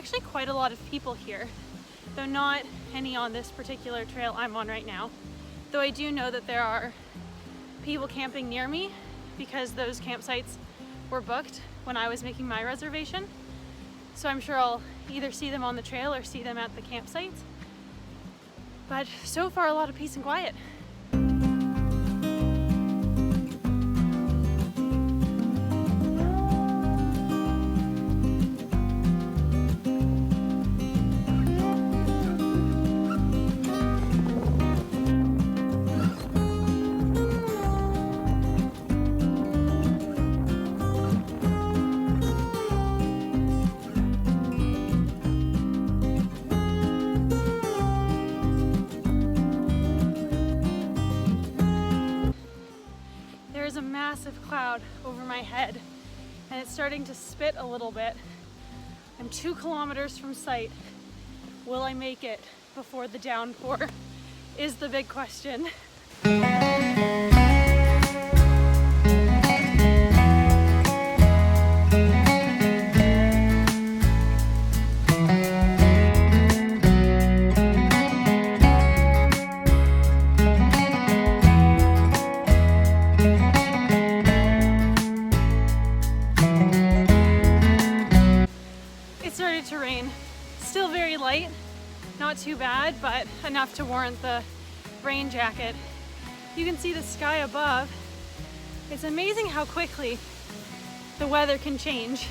actually quite a lot of people here, though not any on this particular trail I'm on right now. Though I do know that there are people camping near me because those campsites were booked when I was making my reservation. So I'm sure I'll either see them on the trail or see them at the campsites. But so far, a lot of peace and quiet. There's a massive cloud over my head and it's starting to spit a little bit. I'm 2 kilometers from sight. Will I make it before the downpour is the big question. To rain. Still very light, not too bad, but enough to warrant the rain jacket. You can see the sky above. It's amazing how quickly the weather can change.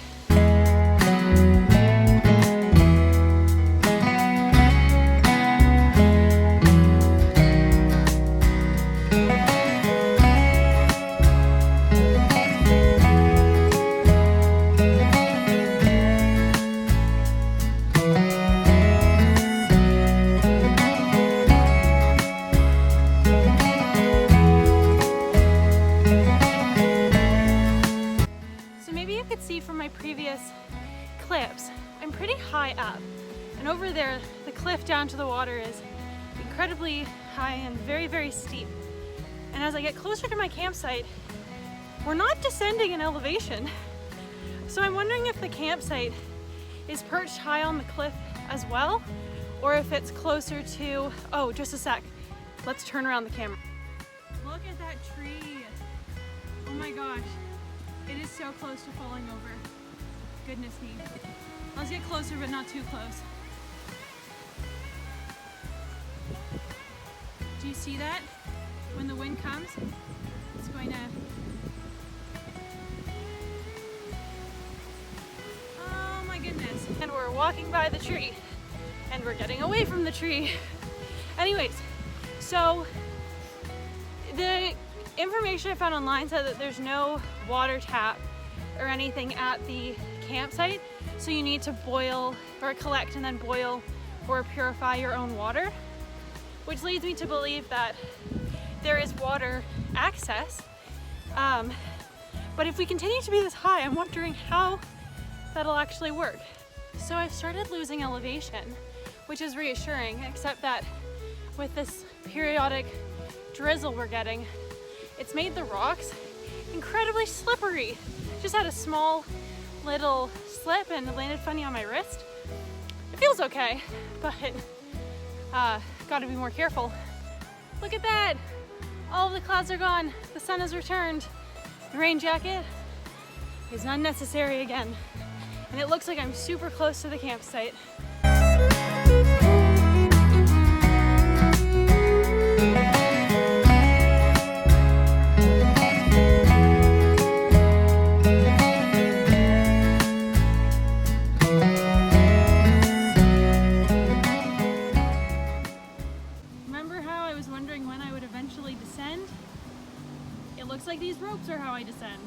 From my previous clips, I'm pretty high up, and over there the cliff down to the water is incredibly high and very, very steep. And as I get closer to my campsite, we're not descending in elevation. So I'm wondering if the campsite is perched high on the cliff as well, or if it's closer to, oh, just a sec. Let's turn around the camera. Look at that tree. Oh my gosh. It is so close to falling over. Goodness me. Let's get closer, but not too close. Do you see that? When the wind comes, it's going to... Oh my goodness. And we're walking by the tree. And we're getting away from the tree. Anyways, so the information I found online said that there's no water tap or anything at the campsite, so you need to boil or collect and then boil or purify your own water, which leads me to believe that there is water access. But if we continue to be this high, I'm wondering how that'll actually work. So I've started losing elevation, which is reassuring, except that with this periodic drizzle we're getting, it's made the rocks incredibly slippery. Just had a small little slip and it landed funny on my wrist. It feels okay, but gotta be more careful. Look at that! All of the clouds are gone. The sun has returned. The rain jacket is unnecessary again. And it looks like I'm super close to the campsite. Descend. It looks like these ropes are how I descend.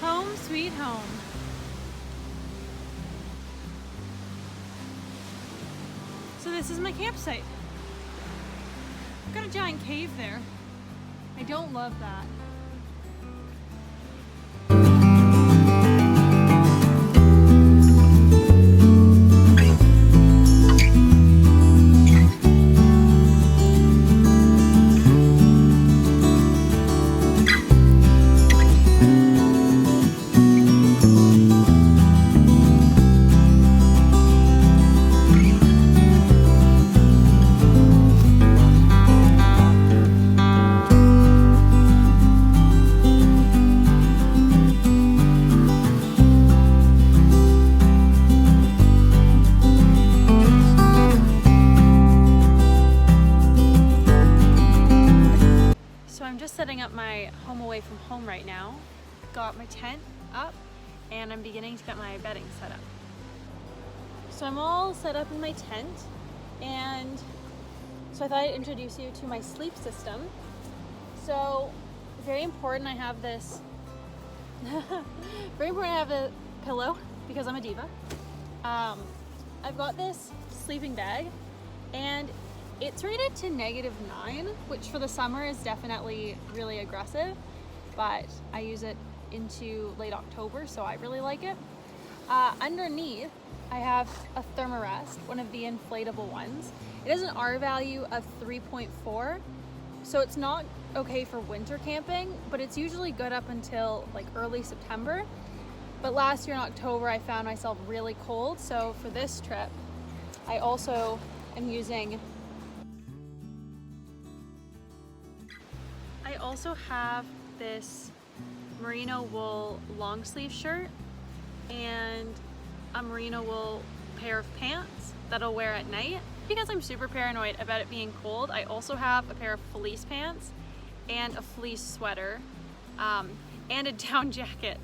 Home sweet home. So this is my campsite. I've got a giant cave there. I don't love that. I'm just setting up my home away from home right now. Got my tent up and I'm beginning to get my bedding set up. So I'm all set up in my tent, and so I thought I'd introduce you to my sleep system. So very important I have this, very important I have a pillow because I'm a diva. I've got this sleeping bag and it's rated to -9, which for the summer is definitely really aggressive, but I use it into late October, so I really like it. Underneath, I have a thermarest, one of the inflatable ones. It has an R value of 3.4, so it's not okay for winter camping, but it's usually good up until like early September. But last year in October, I found myself really cold, so for this trip, I also am using. I also have this merino wool long sleeve shirt and a merino wool pair of pants that I'll wear at night. Because I'm super paranoid about it being cold, I also have a pair of fleece pants and a fleece sweater and a down jacket.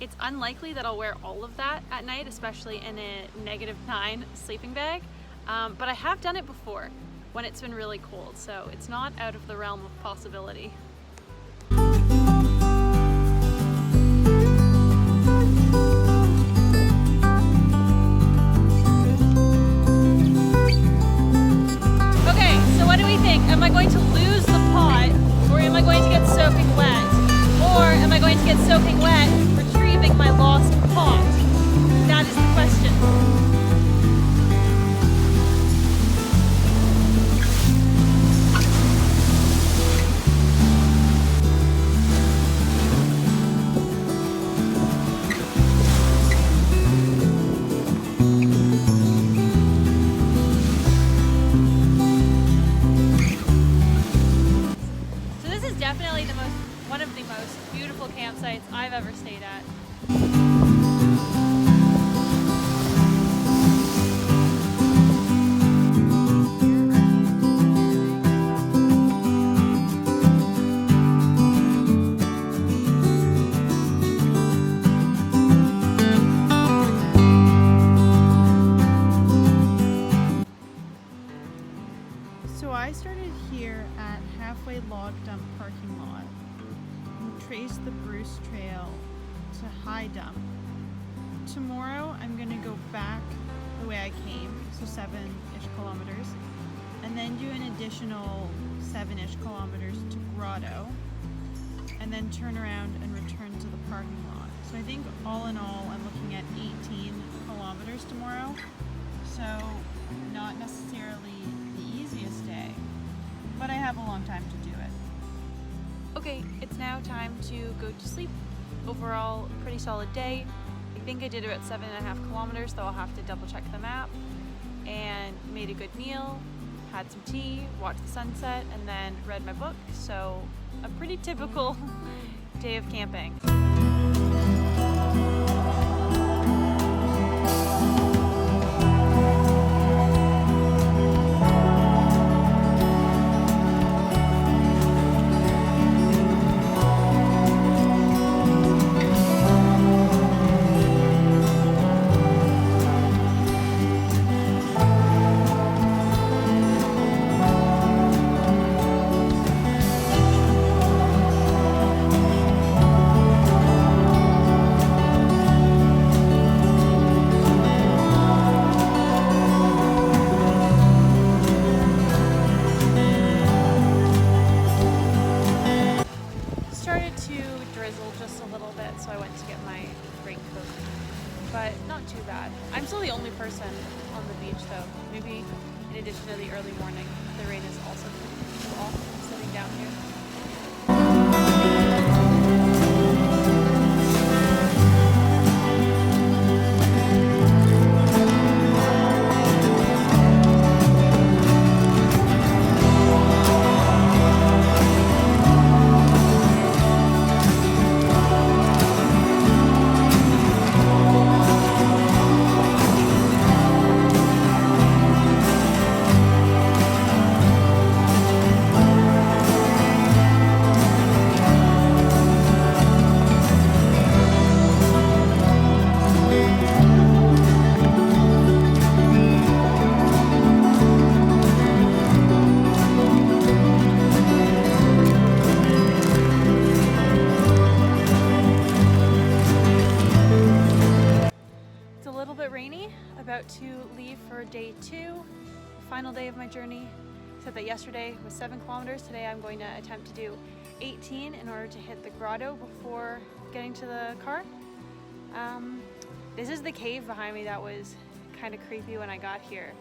It's unlikely that I'll wear all of that at night, especially in a -9 sleeping bag, but I have done it before when it's been really cold, so it's not out of the realm of possibility. Okay, so what do we think? Am I going to lose the pot, or am I going to get soaking wet? Or am I going to get soaking wet retrieving my lost pot? That is the question. Definitely one of the most beautiful campsites I've ever stayed at. So I started here at Halfway Log Dump parking lot and traced the Bruce Trail to High Dump. Tomorrow I'm going to go back the way I came, so 7-ish kilometers, and then do an additional 7-ish kilometers to Grotto, and then turn around and return to the parking lot. So I think all in all I'm looking at 18 kilometers tomorrow, so not necessarily the easiest day, but I have a long time to do it. Okay, it's now time to go to sleep. Overall, pretty solid day. I think I did about 7.5 kilometers, though I'll have to double check the map. And made a good meal, had some tea, watched the sunset, and then read my book. So a pretty typical day of camping. So I went to get my raincoat, but not too bad. I'm still the only person on the beach though. Maybe in addition to the early morning, the rain is also off sitting down here. day 2, final day of my journey. Except that yesterday was 7 kilometers. Today I'm going to attempt to do 18 in order to hit the grotto before getting to the car. This is the cave behind me that was kind of creepy when I got here.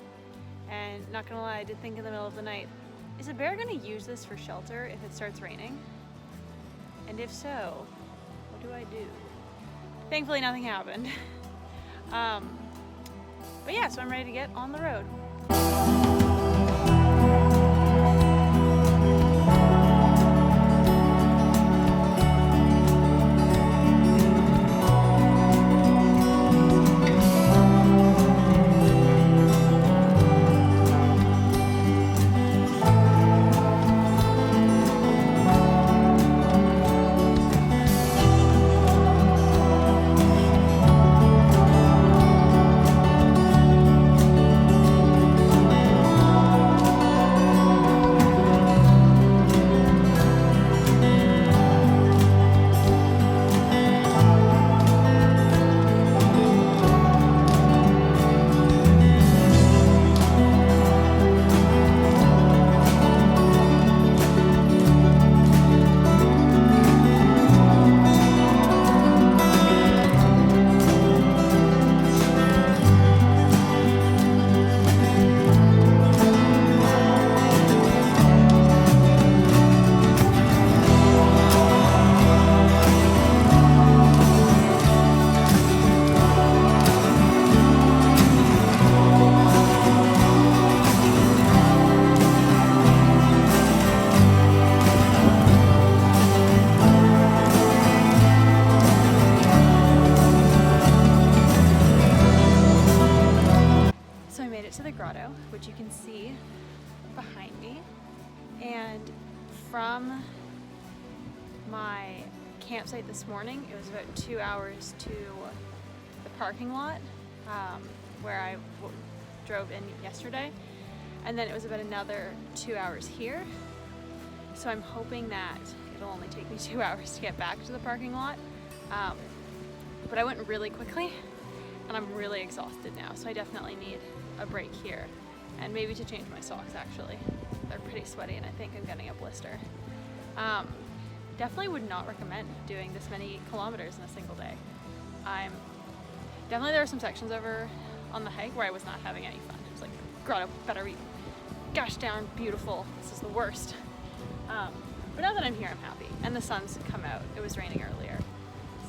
And not gonna lie, I did think in the middle of the night, is a bear gonna use this for shelter if it starts raining? And if so, what do I do? Thankfully nothing happened. But yeah, so I'm ready to get on the road. To the grotto, which you can see behind me, and from my campsite this morning it was about 2 hours to the parking lot where I drove in yesterday, and then it was about another 2 hours here, so I'm hoping that it'll only take me 2 hours to get back to the parking lot, but I went really quickly and I'm really exhausted now, so I definitely need a break here, and maybe to change my socks actually. They're pretty sweaty and I think I'm getting a blister. Definitely would not recommend doing this many kilometers in a single day. Definitely there are some sections over on the hike where I was not having any fun. It was like, grotto better be gosh darn beautiful. This is the worst. But now that I'm here, I'm happy. And the sun's come out. It was raining earlier.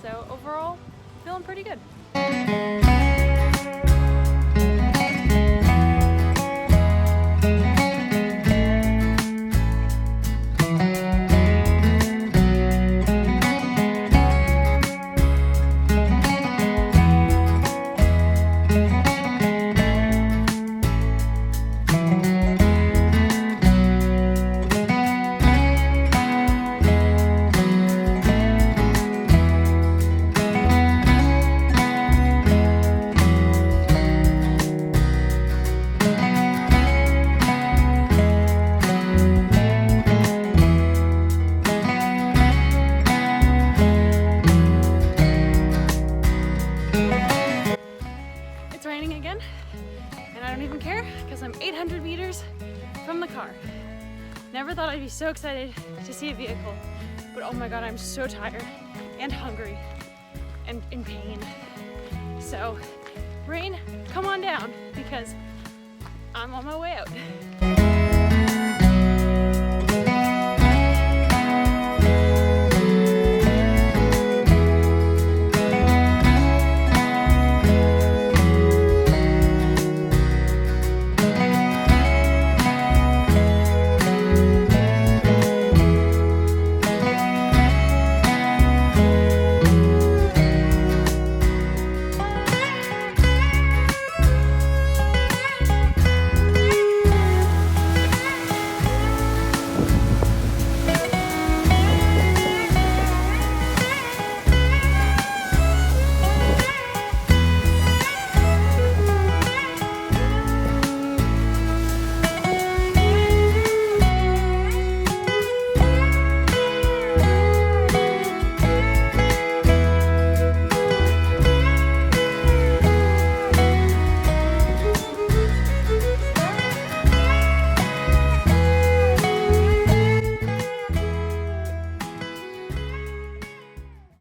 So overall, feeling pretty good. And I don't even care because I'm 800 meters from the car. Never thought I'd be so excited to see a vehicle, but oh my god, I'm so tired and hungry and in pain. So rain, come on down because I'm on my way out.